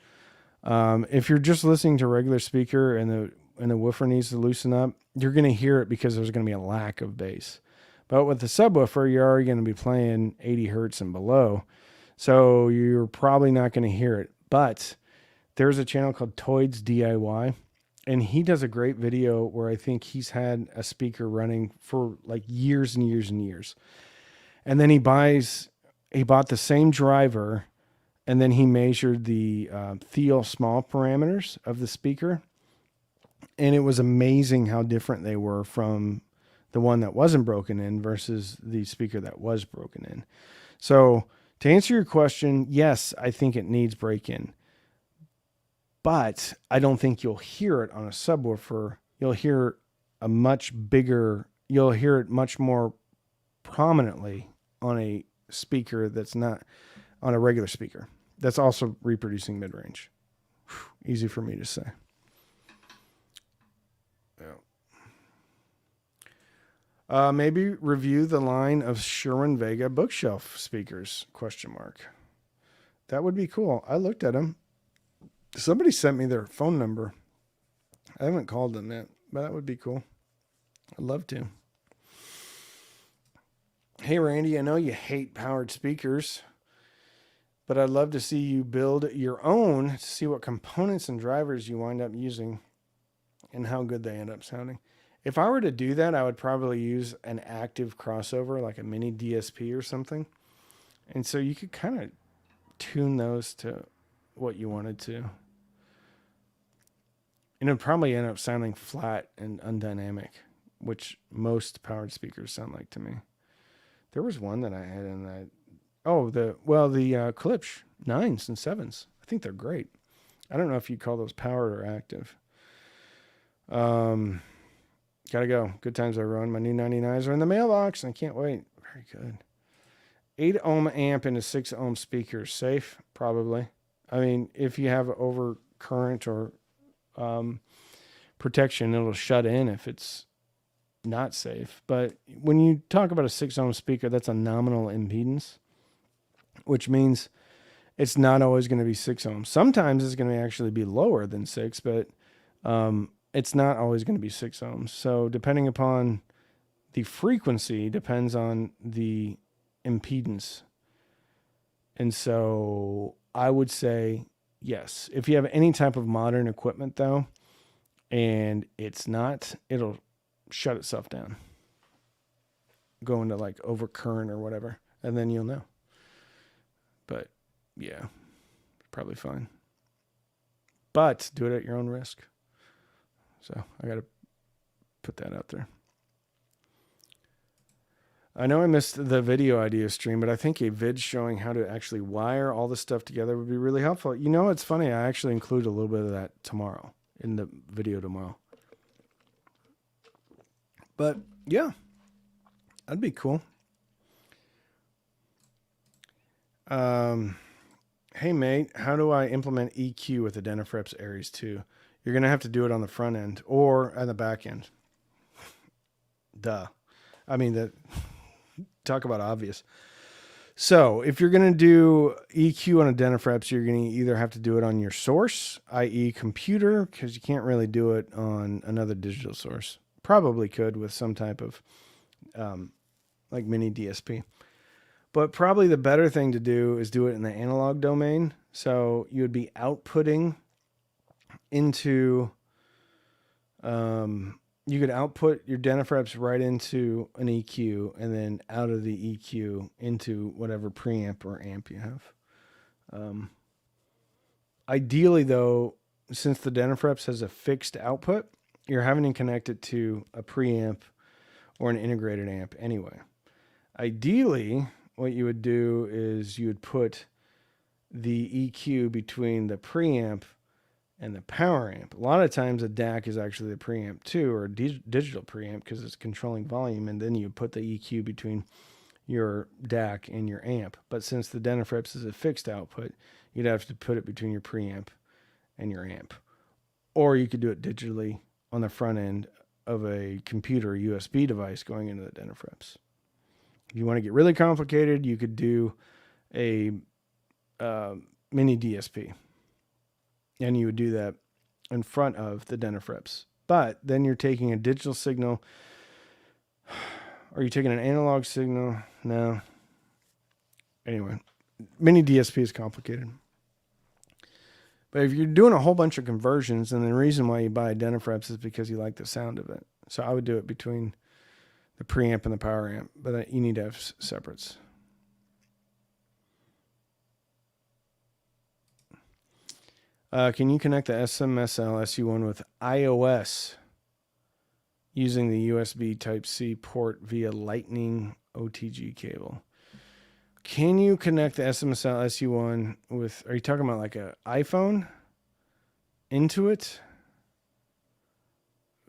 If you're just listening to a regular speaker and the woofer needs to loosen up, you're going to hear it because there's going to be a lack of bass. But with the subwoofer, you're already going to be playing 80 hertz and below. So you're probably not going to hear it. But there's a channel called Toyd's DIY, and he does a great video where I think he's had a speaker running for like years and years and years. And then he bought the same driver, and then he measured the Thiel small parameters of the speaker. And it was amazing how different they were from the one that wasn't broken in versus the speaker that was broken in. So to answer your question, yes, I think it needs break-in. But I don't think you'll hear it on a subwoofer. You'll hear it much more prominently on a speaker that's not on a regular speaker. That's also reproducing mid-range. Easy for me to say. Yeah. Maybe review the line of Sherwin-Vega bookshelf speakers, ? That would be cool. I looked at them. Somebody sent me their phone number. I haven't called them yet, but that would be cool. I'd love to. Hey, Randy, I know you hate powered speakers, but I'd love to see you build your own to see what components and drivers you wind up using and how good they end up sounding. If I were to do that, I would probably use an active crossover, like a mini DSP or something. And so you could kind of tune those to what you wanted to. And it would probably end up sounding flat and undynamic, which most powered speakers sound like to me. There was one that I had in that. Oh, the Klipsch 9s and 7s. I think they're great. I don't know if you call those powered or active. Gotta go. Good times, everyone. My new 99s are in the mailbox. I can't wait. Very good. 8 ohm amp into 6 ohm speakers. Safe? Probably. I mean, if you have over current or protection, it'll shut in if it's not safe. But when you talk about a 6 ohm speaker, that's a nominal impedance, which means it's not always going to be 6 ohms. Sometimes it's going to actually be lower than 6, but it's not always going to be 6 ohms. So depending upon the frequency depends on the impedance. And so I would say yes. If you have any type of modern equipment though, and it's not, it'll shut itself down. Go into like overcurrent or whatever, and then you'll know. But yeah, probably fine. But do it at your own risk. So I got to put that out there. I know I missed the video idea stream, but I think a vid showing how to actually wire all this stuff together would be really helpful. You know, it's funny. I actually include a little bit of that tomorrow in the video tomorrow. But yeah, that'd be cool. Hey mate, how do I implement EQ with the Denafreps Aries 2? You're going to have to do it on the front end or on the back end. Duh. I mean, talk about obvious. So if you're going to do EQ on a Denafreps, you're going to either have to do it on your source, i.e. computer, because you can't really do it on another digital source. Probably could with some type of like mini DSP. But probably the better thing to do is do it in the analog domain. So you would be outputting into, you could output your Denafreps right into an EQ and then out of the EQ into whatever preamp or amp you have. Ideally though, since the Denafreps has a fixed output, you're having to connect it to a preamp or an integrated amp anyway. Ideally, what you would do is you would put the EQ between the preamp and the power amp. A lot of times a DAC is actually the preamp too, or a digital preamp because it's controlling volume, and then you put the EQ between your DAC and your amp. But since the Denafreps is a fixed output, you'd have to put it between your preamp and your amp. Or you could do it digitally on the front end of a computer USB device going into the Denafreps. If you want to get really complicated, you could do a mini DSP. And you would do that in front of the Denafreps. But then you're taking a digital signal. Are you taking an analog signal? No. Anyway, mini DSP is complicated. But if you're doing a whole bunch of conversions, then the reason why you buy a Denafreps is because you like the sound of it. So I would do it between the preamp and the power amp, but you need to have separates. Can you connect the SMSL SU1 with iOS using the USB Type-C port via Lightning OTG cable? Can you connect the SMSL SU1 with, are you talking about like an iPhone into it?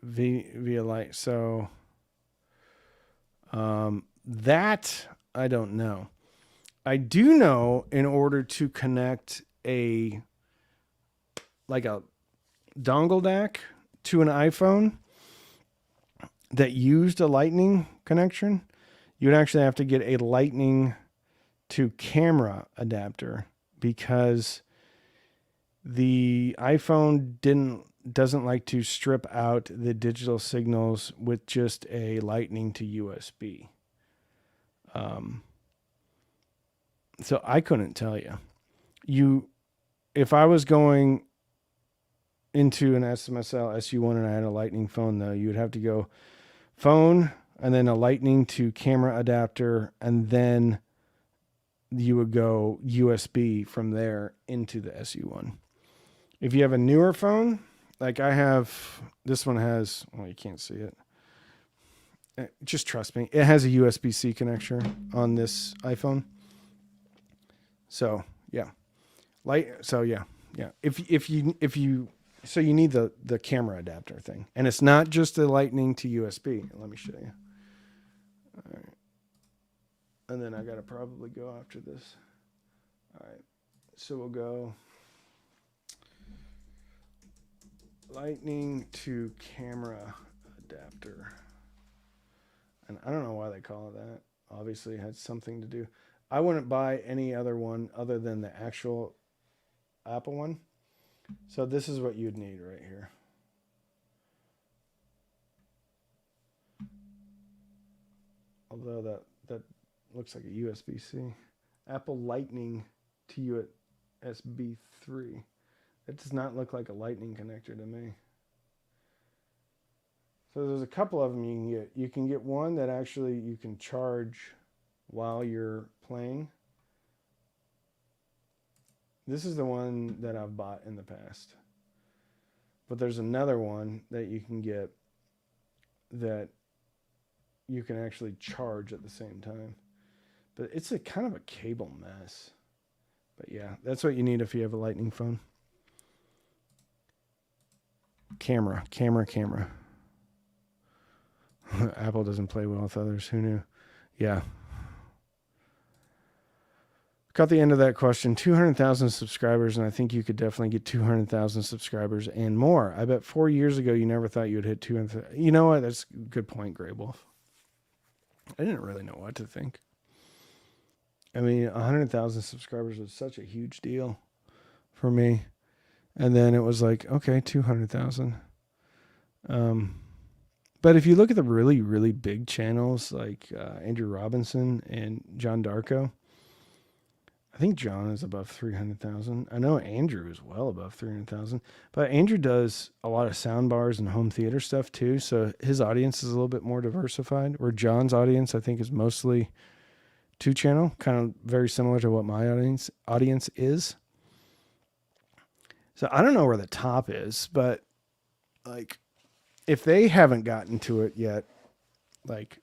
Via light. So that I don't know. I do know in order to connect a dongle DAC to an iPhone that used a Lightning connection, you would actually have to get a Lightning to camera adapter because the iPhone doesn't like to strip out the digital signals with just a Lightning to USB. So I couldn't tell you. If I was going into an SMSL SU1 and I had a Lightning phone, though, you would have to go phone and then a Lightning to camera adapter, and then you would go USB from there into the SU1. If you have a newer phone, like I have, this one has, well, you can't see it. Just trust me. It has a USB-C connector on this iPhone. So, yeah. Yeah. If you so you need the camera adapter thing. And it's not just a Lightning to USB. Let me show you. All right. And then I got to probably go after this. All right. So we'll go Lightning to camera adapter. And I don't know why they call it that. Obviously it had something to do. I wouldn't buy any other one other than the actual Apple one. So this is what you'd need right here. although that looks like a USB-C. Apple Lightning to USB 3. It does not look like a Lightning connector to me. So there's a couple of them you can get. You can get one that actually you can charge while you're playing. This is the one that I've bought in the past. But there's another one that you can get that you can actually charge at the same time. But it's a kind of a cable mess. But yeah, that's what you need if you have a Lightning phone. Camera. Apple doesn't play well with others. Who knew? Yeah. Got the end of that question. 200,000 subscribers, and I think you could definitely get 200,000 subscribers and more. I bet 4 years ago you never thought you would hit 200,000. You know what? That's a good point, Grey Wolf. I didn't really know what to think. I mean, 100,000 subscribers was such a huge deal for me. And then it was like, okay, 200,000. But if you look at the really, really big channels like Andrew Robinson and John Darko, I think John is above 300,000. I know Andrew is well above 300,000. But Andrew does a lot of sound bars and home theater stuff too. So his audience is a little bit more diversified. Where John's audience, I think, is mostly 2-channel, kind of very similar to what my audience is. So I don't know where the top is, but like if they haven't gotten to it yet, like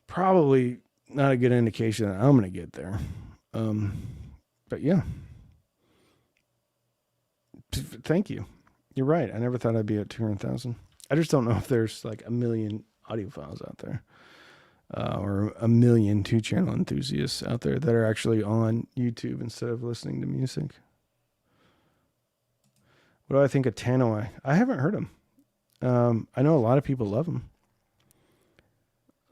probably not a good indication that I'm going to get there. But yeah, thank you. You're right. I never thought I'd be at 200,000. I just don't know if there's like a million audiophiles out there. Or a million 2-channel enthusiasts out there that are actually on YouTube instead of listening to music. What do I think of Tannoy? I haven't heard him. I know a lot of people love him.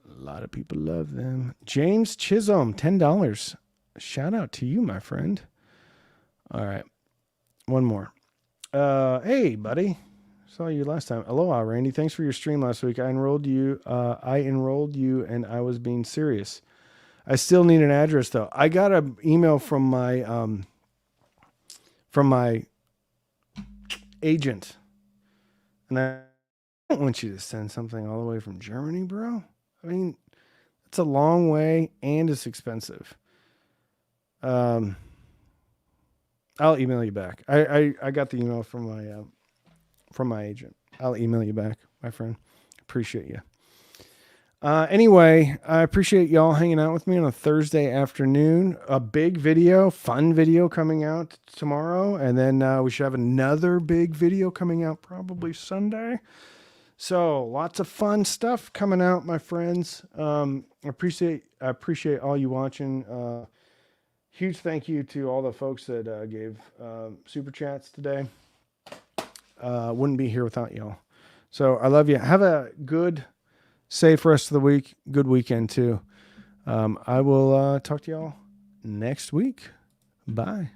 A lot of people love them. James Chisholm, $10. Shout out to you, my friend. All right. One more. Hey, buddy. Saw you last time. Aloha, Randy. Thanks for your stream last week. I enrolled you and I was being serious. I still need an address though. I got an email from my agent. And I don't want you to send something all the way from Germany, bro. I mean, it's a long way and it's expensive. I'll email you back. I got the email from my agent. I'll email you back, my friend. Appreciate you. Anyway, I appreciate y'all hanging out with me on a Thursday afternoon. A big video, fun video coming out tomorrow. And then we should have another big video coming out probably Sunday. So lots of fun stuff coming out, my friends. I appreciate all you watching. Huge thank you to all the folks that gave super chats today. Wouldn't be here without y'all. So I love you. Have a good, safe rest of the week. Good weekend too. I will talk to y'all next week. Bye.